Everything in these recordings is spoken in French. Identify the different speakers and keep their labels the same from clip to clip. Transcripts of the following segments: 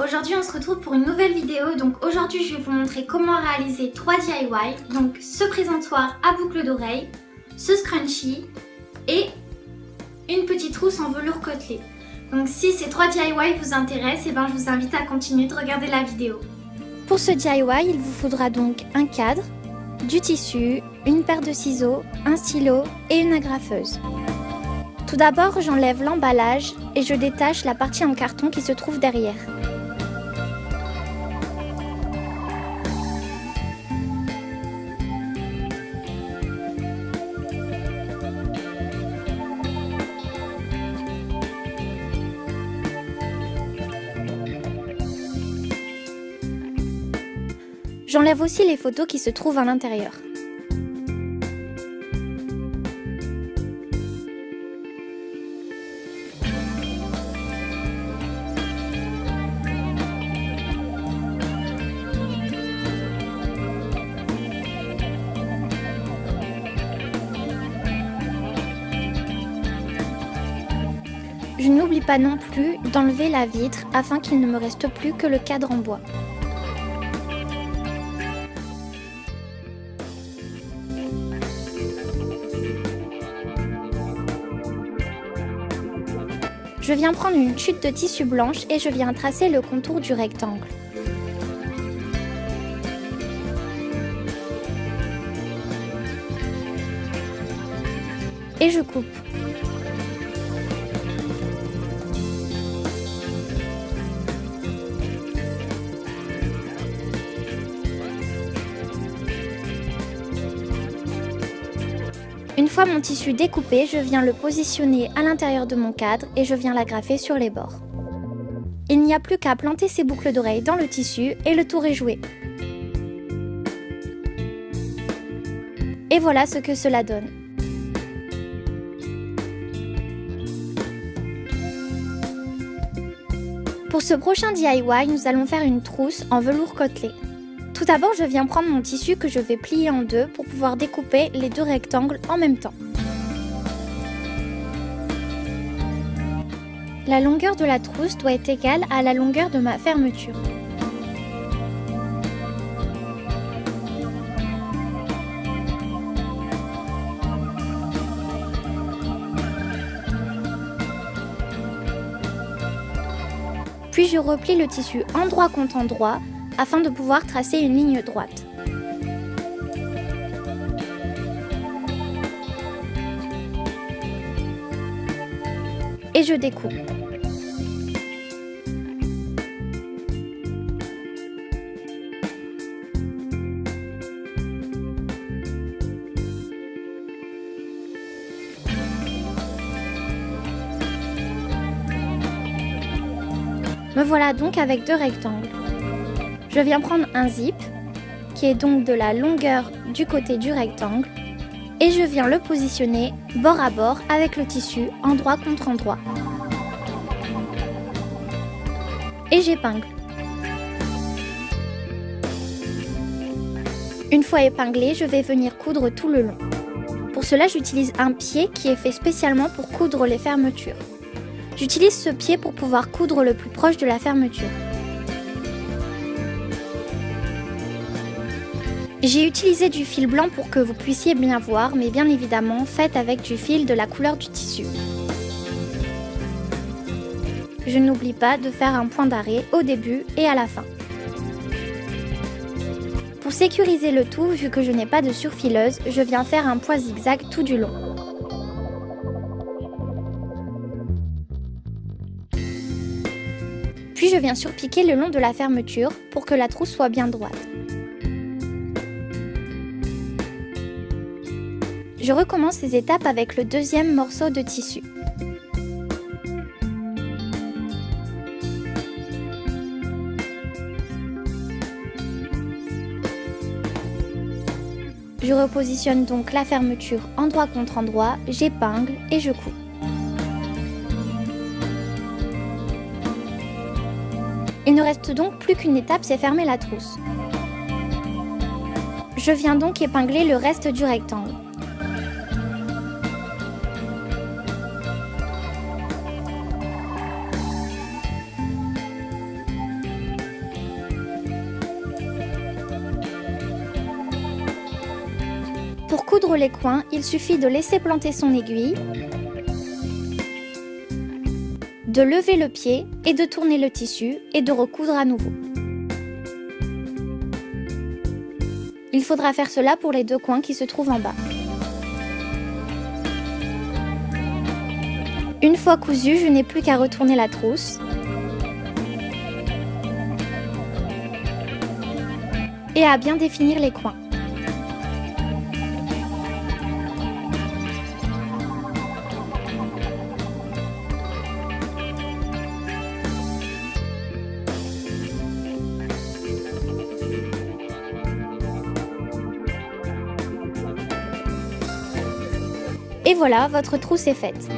Speaker 1: aujourd'hui on se retrouve pour une nouvelle vidéo. Donc aujourd'hui je vais vous montrer comment réaliser 3 DIY. Donc ce présentoir à boucle d'oreille, ce scrunchie et une petite trousse en velours côtelé. Donc si ces 3 DIY vous intéressent, je vous invite à continuer de regarder la vidéo. Pour ce DIY, il vous faudra donc un cadre, du tissu, une paire de ciseaux, un stylo et une agrafeuse. Tout d'abord, j'enlève l'emballage et je détache la partie en carton qui se trouve derrière. J'enlève aussi les photos qui se trouvent à l'intérieur. Je n'oublie pas non plus d'enlever la vitre afin qu'il ne me reste plus que le cadre en bois. Je viens prendre une chute de tissu blanche et je viens tracer le contour du rectangle. Et je coupe. Une fois mon tissu découpé, je viens le positionner à l'intérieur de mon cadre et je viens l'agrafer sur les bords. Il n'y a plus qu'à planter ces boucles d'oreilles dans le tissu et le tour est joué. Et voilà ce que cela donne. Pour ce prochain DIY, nous allons faire une trousse en velours côtelé. Tout d'abord, je viens prendre mon tissu que je vais plier en deux pour pouvoir découper les deux rectangles en même temps. La longueur de la trousse doit être égale à la longueur de ma fermeture. Puis je replie le tissu endroit contre endroit afin de pouvoir tracer une ligne droite. Et je découpe. Me voilà donc avec deux rectangles. Je viens prendre un zip, qui est donc de la longueur du côté du rectangle, et je viens le positionner bord à bord avec le tissu endroit contre endroit. Et j'épingle. Une fois épinglé, je vais venir coudre tout le long. Pour cela, j'utilise un pied qui est fait spécialement pour coudre les fermetures. J'utilise ce pied pour pouvoir coudre le plus proche de la fermeture. J'ai utilisé du fil blanc pour que vous puissiez bien voir, mais bien évidemment, faites avec du fil de la couleur du tissu. Je n'oublie pas de faire un point d'arrêt au début et à la fin. Pour sécuriser le tout, vu que je n'ai pas de surfileuse, je viens faire un point zigzag tout du long. Puis je viens surpiquer le long de la fermeture pour que la trousse soit bien droite. Je recommence ces étapes avec le deuxième morceau de tissu. Je repositionne donc la fermeture endroit contre endroit, j'épingle et je coupe. Il ne reste donc plus qu'une étape, c'est fermer la trousse. Je viens donc épingler le reste du rectangle. coudre les coins, il suffit de laisser planter son aiguille, de lever le pied et de tourner le tissu et de recoudre à nouveau. Il faudra faire cela pour les 2 coins qui se trouvent en bas. Une fois cousu, je n'ai plus qu'à retourner la trousse et à bien définir les coins. Et voilà, votre trousse est faite.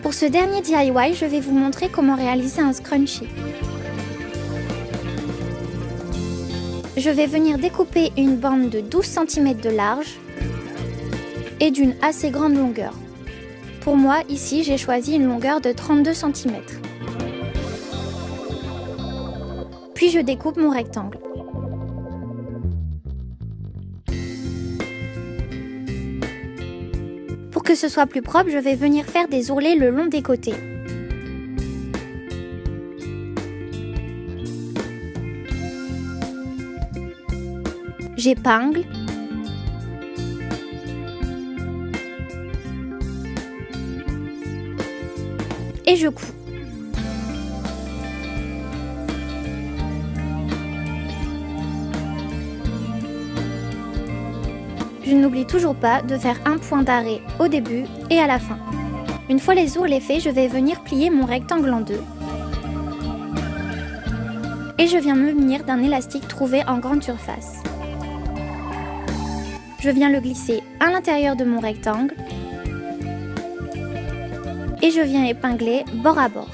Speaker 1: Pour ce dernier DIY, je vais vous montrer comment réaliser un scrunchie. Je vais venir découper une bande de 12 cm de large et d'une assez grande longueur. Pour moi, ici, j'ai choisi une longueur de 32 cm. Puis je découpe mon rectangle. Pour que ce soit plus propre, je vais venir faire des ourlets le long des côtés. J'épingle. Et je couds. Je n'oublie toujours pas de faire un point d'arrêt au début et à la fin. Une fois les ourlets faits, je vais venir plier mon rectangle en 2. Et je viens me munir d'un élastique trouvé en grande surface. Je viens le glisser à l'intérieur de mon rectangle. Et je viens épingler bord à bord.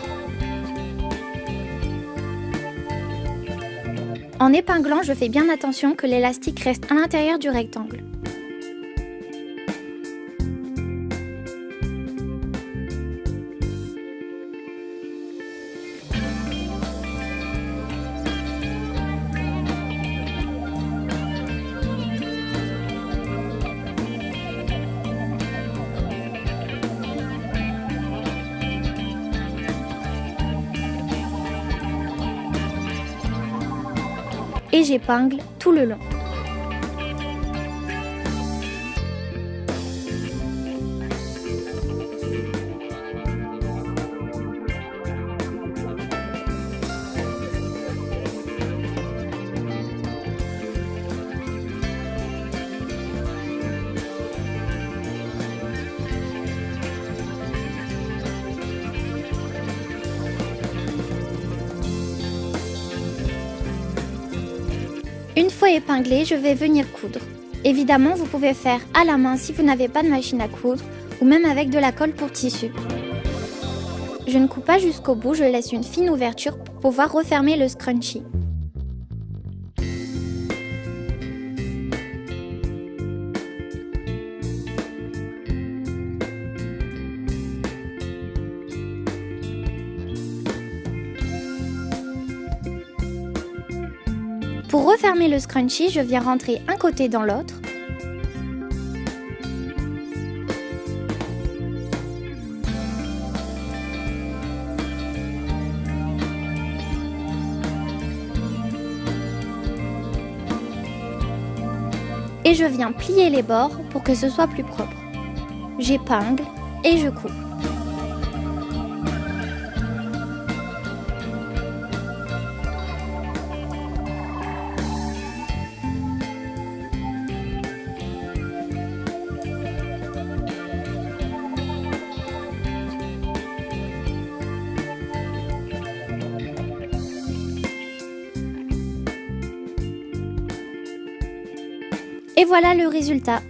Speaker 1: En épinglant, je fais bien attention que l'élastique reste à l'intérieur du rectangle. Et j'épingle tout le long. Une fois épinglé, je vais venir coudre. Évidemment, vous pouvez faire à la main si vous n'avez pas de machine à coudre ou même avec de la colle pour tissu. Je ne coupe pas jusqu'au bout, je laisse une fine ouverture pour pouvoir refermer le scrunchie. Pour refermer le scrunchie, je viens rentrer un côté dans l'autre. Et je viens plier les bords pour que ce soit plus propre. J'épingle et je coupe. Et voilà le résultat.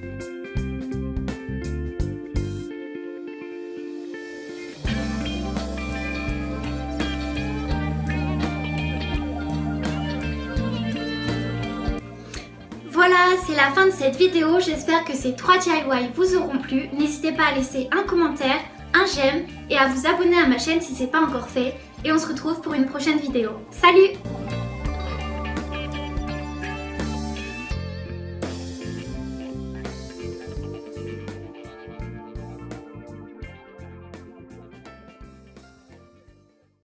Speaker 2: Voilà, c'est la fin de cette vidéo. J'espère que ces 3 DIY vous auront plu. N'hésitez pas à laisser un commentaire, un j'aime et à vous abonner à ma chaîne si ce n'est pas encore fait. Et on se retrouve pour une prochaine vidéo. Salut!